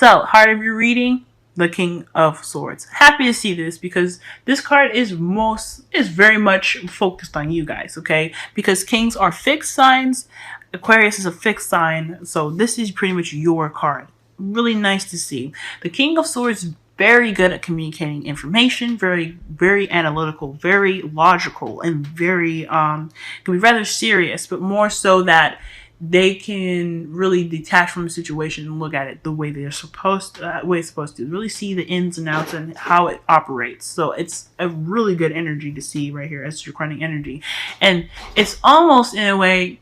So, heart of your reading, the King of Swords. Happy to see this because this card is very much focused on you guys, okay? Because kings are fixed signs, Aquarius is a fixed sign, so this is pretty much your card. Really nice to see. The King of Swords is very good at communicating information, very analytical, very logical, and very can be rather serious, but more so that they can really detach from a situation and look at it the way they're supposed to really see the ins and outs and how it operates. So it's a really good energy to see right here as your crowning energy, and it's almost in a way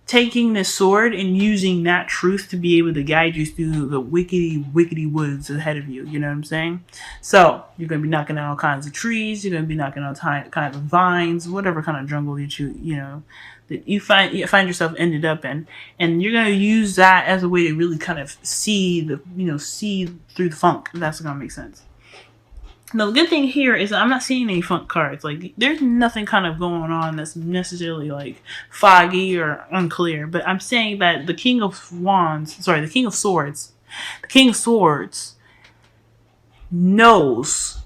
taking this sword and using that truth to be able to guide you through the wickety woods ahead of you. You know what I'm saying? So you're going to be knocking down all kinds of trees. You're going to be knocking down kind of vines, whatever kind of jungle that you find yourself ended up in, and you're going to use that as a way to really kind of see through the funk. If that's going to make sense. Now, the good thing here is that I'm not seeing any funk cards. Like, there's nothing kind of going on that's necessarily, like, foggy or unclear. But I'm saying that the King of Swords knows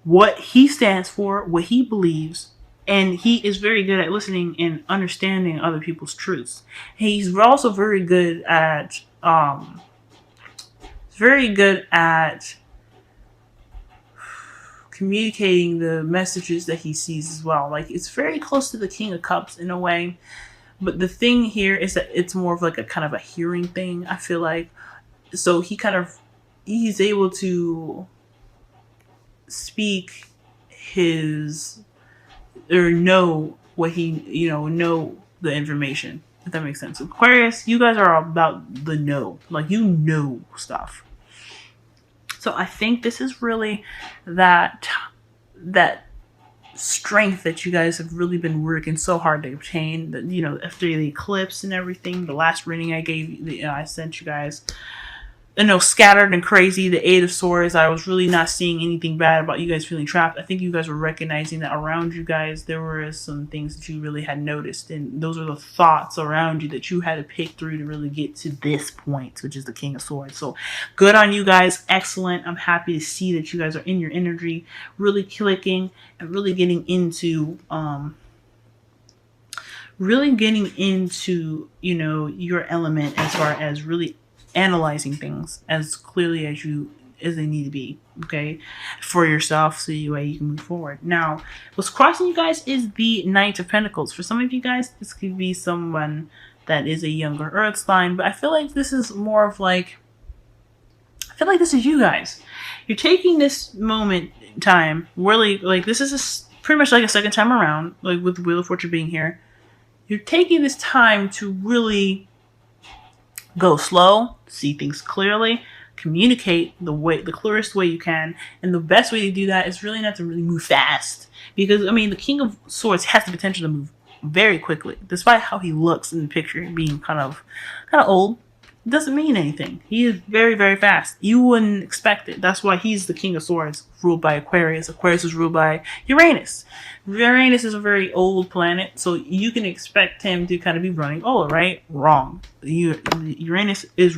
what he stands for, what he believes, and he is very good at listening and understanding other people's truths. He's also very good at, communicating the messages that he sees as well. Like, it's very close to the King of Cups in a way, but the thing here is that it's more of like a kind of a hearing thing, I feel like. So he's able to speak know the information, if that makes sense. Aquarius, you guys are about the know, like, you know stuff. So I think this is really that strength that you guys have really been working so hard to obtain. That, after the eclipse and everything, the last reading I sent you guys, scattered and crazy, the Eight of Swords, I was really not seeing anything bad about you guys feeling trapped. I think you guys were recognizing that around you guys, there were some things that you really had noticed. And those are the thoughts around you that you had to pick through to really get to this point, which is the King of Swords. So good on you guys. Excellent. I'm happy to see that you guys are in your energy, really clicking and really getting into, your element as far as really analyzing things as clearly as they need to be, okay, for yourself, so you can move forward. Now, what's crossing you guys is the Knight of Pentacles. For some of you guys, this could be someone that is a younger Earth sign, but I feel like this is more of like, this is you guys. You're taking this moment in time, really, like, this is pretty much like a second time around, like with Wheel of Fortune being here. You're taking this time to really go slow, see things clearly, communicate the clearest way you can, and the best way to do that is really not to really move fast, because the King of Swords has the potential to move very quickly, despite how he looks in the picture being kind of old. It doesn't mean anything. He is very, very fast. You wouldn't expect it. That's why he's the King of Swords, ruled by Aquarius. Aquarius is ruled by Uranus. Uranus is a very old planet, so you can expect him to kind of be running over, right? Wrong. Uranus is,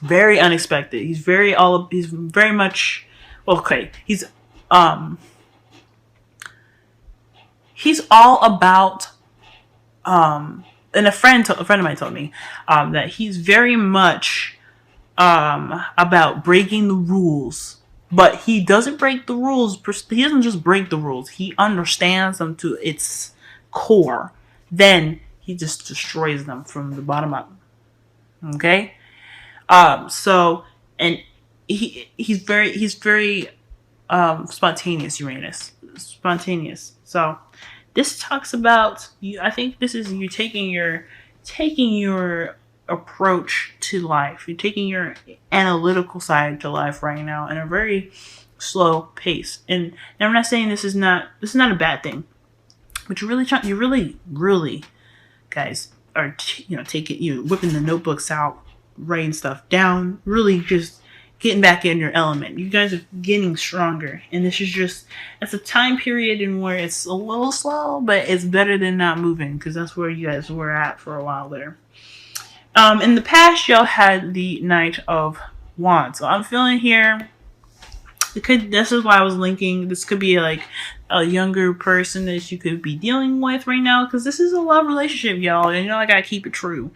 very unexpected. He's very much, okay. He's all about, and a friend of mine told me that he's very much about breaking the rules, but he doesn't break the rules. He doesn't just break the rules. He understands them to its core. Then he just destroys them from the bottom up. Okay. So, and he's very spontaneous. Uranus, spontaneous. So this talks about you. I think this is you taking your approach to life. You're taking your analytical side to life right now in a very slow pace. And I'm not saying this is not a bad thing, but you're really, guys, are whipping the notebooks out, writing stuff down, really just getting back in your element. You guys are getting stronger, and it's a time period in where it's a little slow, but it's better than not moving, because that's where you guys were at for a while there. In the past, y'all had the Knight of Wands. So I'm feeling here. This is why I was linking. This could be like a younger person that you could be dealing with right now, because this is a love relationship, y'all. And I gotta keep it true.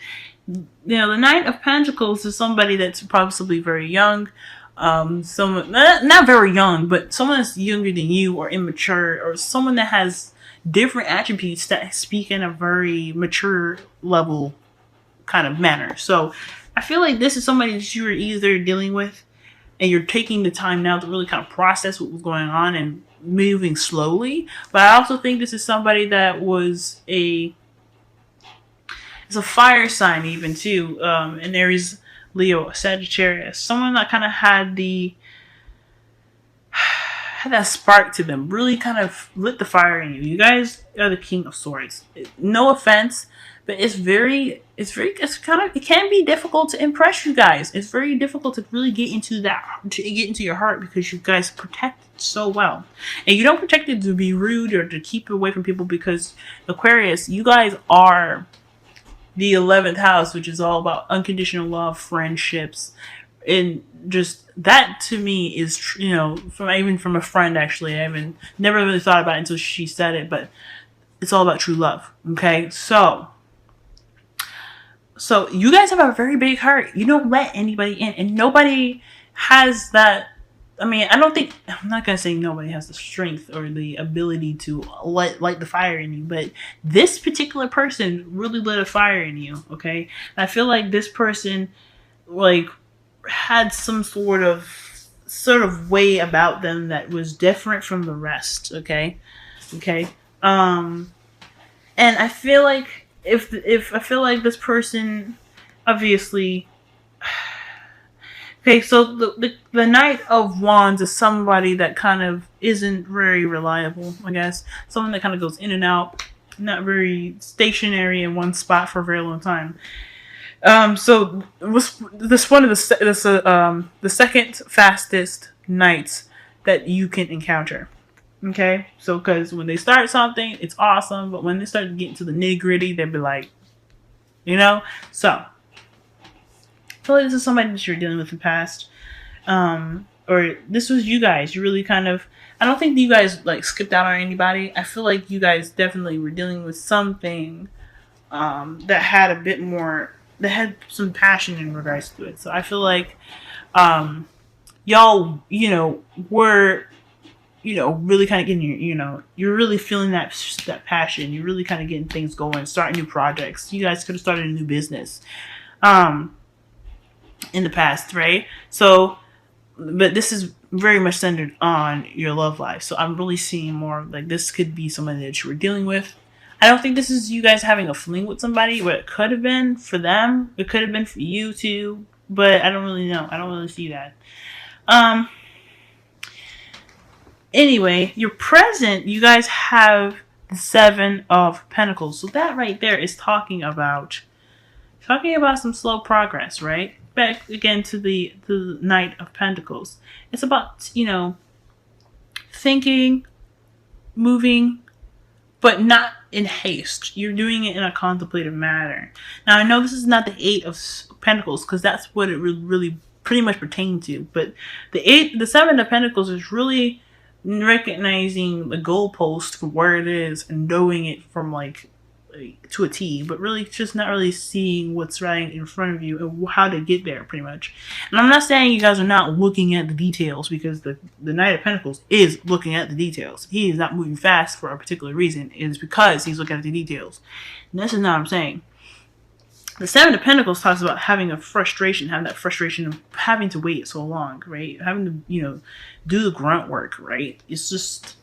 The Knight of Pentacles is somebody that's possibly very young. Someone not very young, but someone that's younger than you or immature, or someone that has different attributes that speak in a very mature level kind of manner. So I feel like this is somebody that you are either dealing with and you're taking the time now to really kind of process what was going on and moving slowly. But I also think this is somebody that was it's a fire sign even too. And Aries, Leo, Sagittarius. Someone that kind of had that spark to them, really kind of lit the fire in you. You guys are the King of Swords. No offense, but it can be difficult to impress you guys. It's very difficult to really get into your heart, because you guys protect it so well. And you don't protect it to be rude or to keep it away from people, because Aquarius, you guys are the 11th house, which is all about unconditional love, friendships, and just that to me is, from a friend, actually. I haven't never really thought about it until she said it, but it's all about true love. Okay, so you guys have a very big heart. You don't let anybody in, and nobody has that. I'm not gonna say nobody has the strength or the ability to light the fire in you, but this particular person really lit a fire in you. Okay, and I feel like this person, like, had some sort of way about them that was different from the rest. Okay. And I feel like if I feel like this person, obviously. Okay, so the Knight of Wands is somebody that kind of isn't very reliable, I guess. Someone that kind of goes in and out, not very stationary in one spot for a very long time. So was this one of the second fastest knights that you can encounter. Okay, so because when they start something, it's awesome, but when they start getting to the nitty gritty, they'll be like, So I feel like this is somebody that you're dealing with in the past, or this was you guys. You really kind of. I don't think you guys like skipped out on anybody. I feel like you guys definitely were dealing with something that had a bit more. That had some passion in regards to it. So I feel like y'all, were, really kind of getting you're really feeling that passion. You're really kind of getting things going, starting new projects. You guys could have started a new business in the past, right? So, but this is very much centered on your love life. So I'm really seeing more like this could be somebody that you were dealing with. I don't think this is you guys having a fling with somebody, but it could have been for them. It could have been for you too, but I don't really know. I don't really see that. Anyway, your present, you guys have the Seven of Pentacles. So that right there is talking about some slow progress, right? Back again to the Knight of Pentacles. It's about, thinking, moving, but not in haste. You're doing it in a contemplative manner. Now, I know this is not the Eight of Pentacles, because that's what it really pretty much pertains to. But the Seven of Pentacles is really recognizing the goalpost for where it is and knowing it from like to a T, but really just not really seeing what's right in front of you and how to get there, pretty much. And I'm not saying you guys are not looking at the details, because the Knight of Pentacles is looking at the details. He is not moving fast for a particular reason. It is because he's looking at the details. And this is not what I'm saying. The Seven of Pentacles talks about having that frustration of having to wait so long, right? Having to, do the grunt work, right? It's just,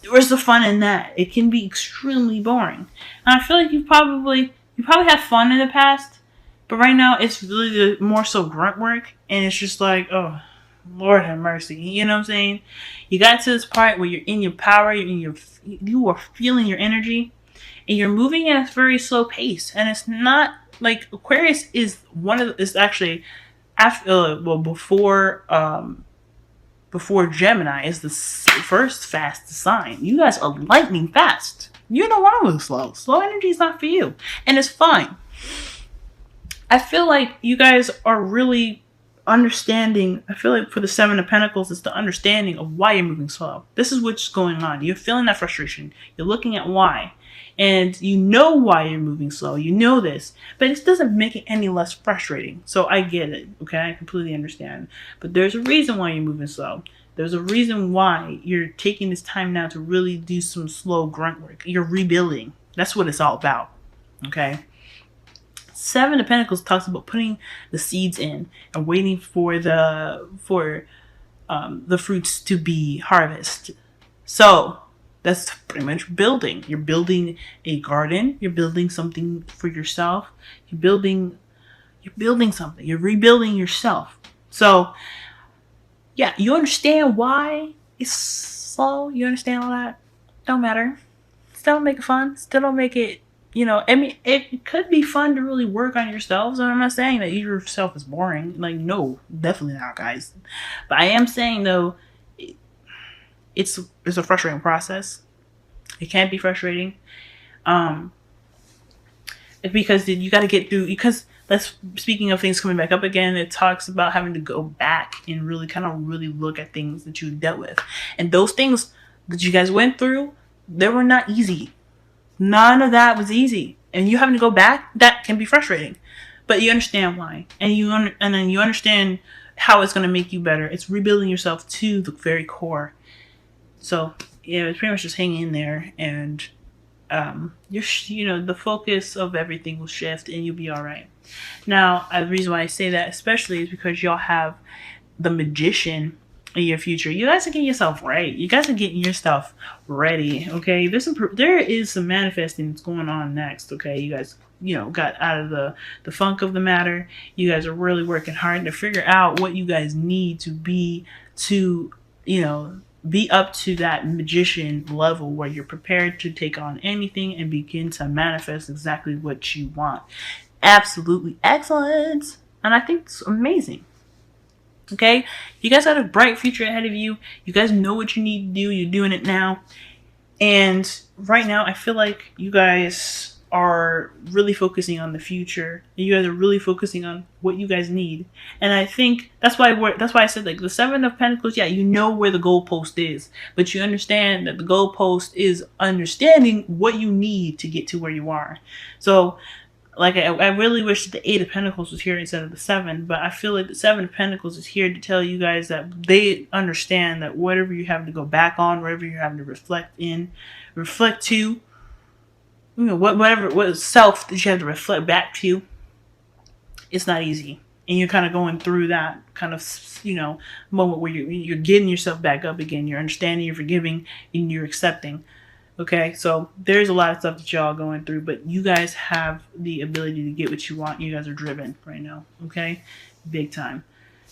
where's the fun in that? It can be extremely boring. And I feel like you probably had fun in the past, but right now it's really more so grunt work, and it's just like, oh, Lord have mercy. You know what I'm saying? You got to this part where you're in your power, you are feeling your energy, and you're moving at a very slow pace. And it's not like Aquarius is actually after before Gemini is the first fastest sign. You guys are lightning fast. You don't want to move slow. Slow energy is not for you. And it's fine. I feel like you guys are really understanding. I feel like for the Seven of Pentacles, it's the understanding of why you're moving slow. This is what's going on. You're feeling that frustration. You're looking at why. And you know why you're moving slow. You know this. But it doesn't make it any less frustrating. So I get it. Okay? I completely understand. But there's a reason why you're moving slow. There's a reason why you're taking this time now to really do some slow grunt work. You're rebuilding. That's what it's all about. Okay? Seven of Pentacles talks about putting the seeds in and waiting for the fruits to be harvested. So that's pretty much building. You're building a garden. You're building something for yourself. You're building something. You're rebuilding yourself. So yeah, you understand why it's slow. You understand all that. Don't matter. Still don't make it fun. Still don't make it. I mean, it could be fun to really work on yourselves. And I'm not saying that yourself is boring. Like, no, definitely not, guys. But I am saying, though, it's a frustrating process. It can be frustrating. Because you got to get through. Because speaking of things coming back up again, it talks about having to go back and really look at things that you dealt with. And those things that you guys went through, they were not easy. None of that was easy, and you having to go back, that can be frustrating, but you understand why, and then you understand how it's going to make you better. It's rebuilding yourself to the very core. So yeah, it's pretty much just hang in there, and the focus of everything will shift, and you'll be all right. Now, the reason why I say that especially is because y'all have the Magician in your future. You guys are getting yourself right. You guys are getting yourself ready. Okay, there is some manifesting that's going on next. Okay, you guys, got out of the funk of the matter. You guys are really working hard to figure out what you guys need to be up to that Magician level where you're prepared to take on anything and begin to manifest exactly what you want. Absolutely excellent, and I think it's amazing. Okay, you guys got a bright future ahead of you. You guys know what you need to do. You're doing it now. And right now, I feel like you guys are really focusing on the future. You guys are really focusing on what you guys need. And I think that's why I said, like, the Seven of Pentacles, yeah, you know where the goalpost is. But you understand that the goalpost is understanding what you need to get to where you are. So, like, I really wish the Eight of Pentacles was here instead of the Seven, but I feel like the Seven of Pentacles is here to tell you guys that they understand that whatever you have to go back on, whatever you're having to reflect to, what self that you have to reflect back to, it's not easy. And you're kind of going through that kind of, moment where you're getting yourself back up again. You're understanding, you're forgiving, and you're accepting. Okay, so there's a lot of stuff that y'all going through, but you guys have the ability to get what you want. You guys are driven right now, okay? Big time.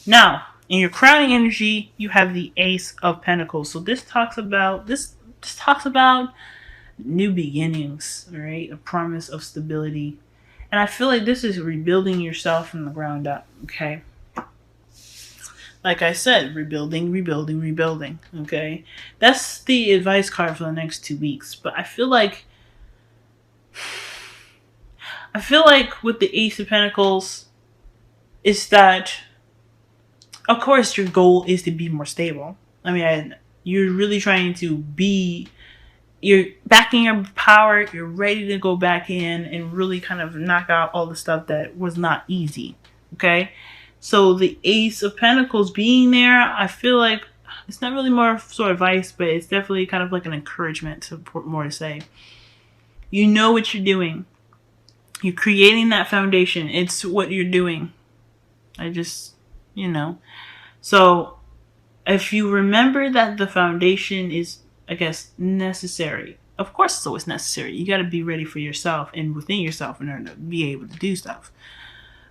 Now, in your crowning energy, you have the Ace of Pentacles. So this talks about new beginnings, right? A promise of stability. And I feel like this is rebuilding yourself from the ground up, okay? Like I said, rebuilding, okay? That's the advice card for the next 2 weeks. But I feel like with the Ace of Pentacles, is that, of course, your goal is to be more stable. I mean, you're really trying to you're backing your power, you're ready to go back in and really kind of knock out all the stuff that was not easy, okay? So the Ace of Pentacles being there, I feel like it's not really more sort of advice, but it's definitely kind of like an encouragement to more to say. You know what you're doing. You're creating that foundation. It's what you're doing. So if you remember that the foundation is, I guess, necessary. Of course it's always necessary. You got to be ready for yourself and within yourself in order to be able to do stuff.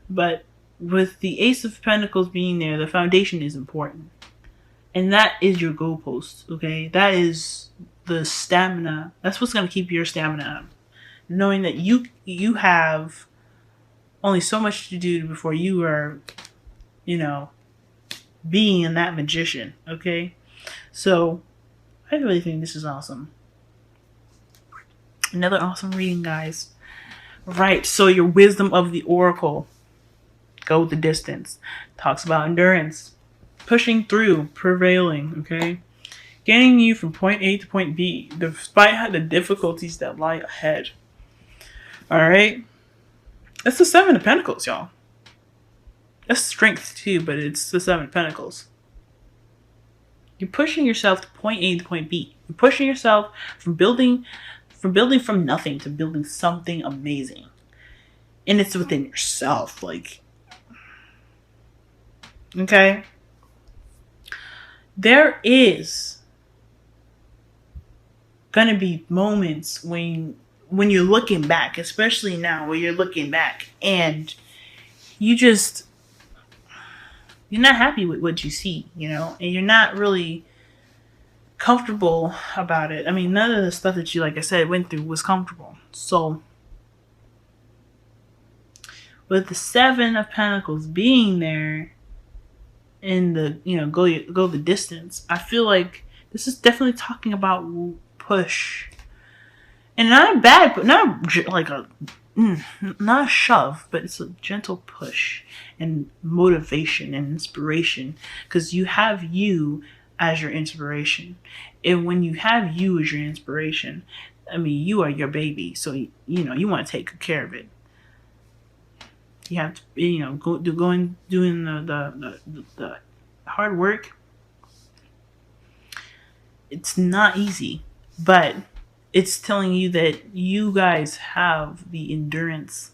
But with the Ace of Pentacles being there, the foundation is important. And that is your goalpost, okay? That is the stamina. That's what's going to keep your stamina up. Knowing that you have only so much to do before you are, being that magician, okay? So, I really think this is awesome. Another awesome reading, guys. Right, so your wisdom of the Oracle. Go the distance. Talks about endurance. Pushing through, prevailing, okay? Getting you from point A to point B, despite the difficulties that lie ahead. Alright? That's the Seven of Pentacles, y'all. That's strength too, but it's the Seven of Pentacles. You're pushing yourself to point A to point B. You're pushing yourself from building from nothing to building something amazing. And it's within yourself, like, okay? There is gonna be moments when you're looking back, especially now where you're looking back and you're not happy with what you see, you know, and you're not really comfortable about it. I mean, none of the stuff that you, like I said, went through was comfortable. So with the Seven of Pentacles being there in the, you know, go the distance, I feel like this is definitely talking about push. And not a bad, but not like not a shove, but it's a gentle push and motivation and inspiration, because you have you as your inspiration. And when you have you as your inspiration, I mean, you are your baby, so you know you want to take good care of it. You have to, you know, doing the hard work. It's not easy, but it's telling you that you guys have the endurance.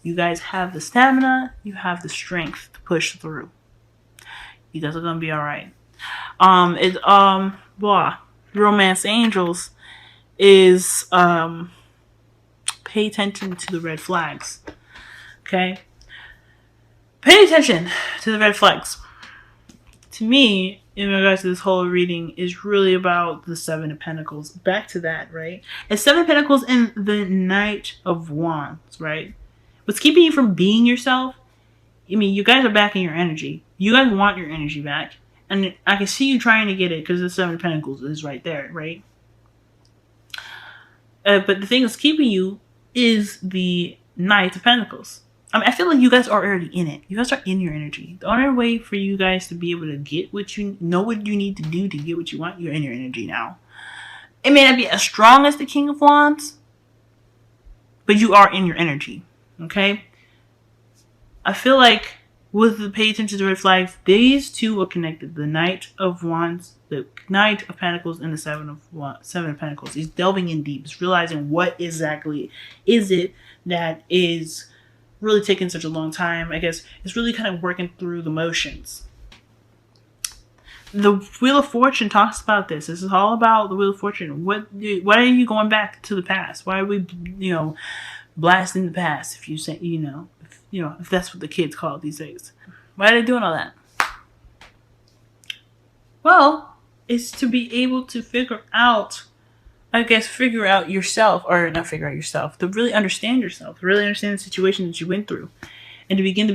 You guys have the stamina. You have the strength to push through. You guys are gonna be all right. Romance angels is pay attention to the red flags. Okay? Pay attention to the red flags. To me, in regards to this whole reading, is really about the Seven of Pentacles. Back to that, right? It's Seven of Pentacles and the Knight of Wands, right? What's keeping you from being yourself? I mean, you guys are back in your energy. You guys want your energy back. And I can see you trying to get it because the Seven of Pentacles is right there, right? But the thing that's keeping you is the Knight of Pentacles. I mean, I feel like you guys are already in it. You guys are in your energy. The only way for you guys to be able to get what you know, what you need to do to get what you want, you're in your energy now. It may not be as strong as the King of Wands, but you are in your energy. Okay? I feel like with the pay attention to red flags, these two are connected. The Knight of Wands, the Knight of Pentacles, and the Seven of Pentacles. He's delving in deep. He's realizing what exactly is it that is really taking such a long time. I guess it's really kind of working through the motions. The Wheel of Fortune talks about this. This is all about the Wheel of Fortune. Why are you going back to the past? Why are we, you know, blasting the past? If you say, if that's what the kids call it these days. Why are they doing all that? Well, it's to be able to figure out yourself, or not figure out yourself, to really understand yourself, to really understand the situation that you went through, and to begin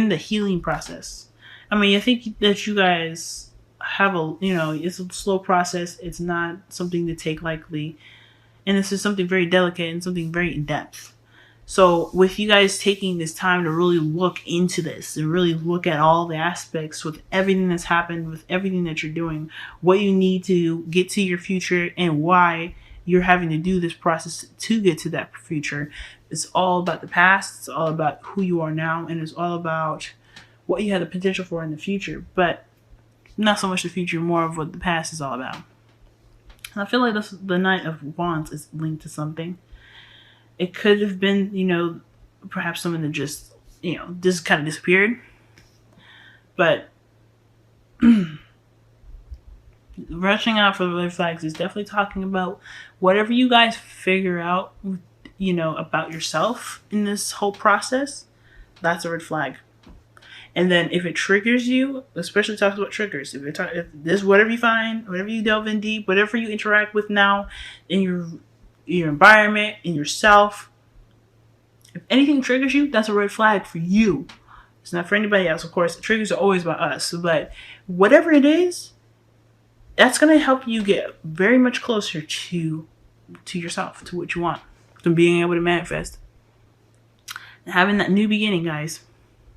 the healing process. I mean, I think that you guys have it's a slow process. It's not something to take lightly, and this is something very delicate and something very in depth. So with you guys taking this time to really look into this and really look at all the aspects with everything that's happened, with everything that you're doing, what you need to get to your future and why you're having to do this process to get to that future. It's all about the past. It's all about who you are now. And it's all about what you have the potential for in the future. But not so much the future, more of what the past is all about. And I feel like the Knight of Wands is linked to something. It could have been, perhaps someone that just kind of disappeared. But rushing out for the red flags is definitely talking about whatever you guys figure out, about yourself in this whole process. That's a red flag. And then if it triggers you, especially talks about triggers. If this, whatever you find, whatever you delve in deep, whatever you interact with now in your environment, in yourself, if anything triggers you, that's a red flag for you. It's not for anybody else, of course. Triggers are always about us, but whatever it is, that's going to help you get very much closer to yourself, to what you want, to being able to manifest. having that new beginning, guys.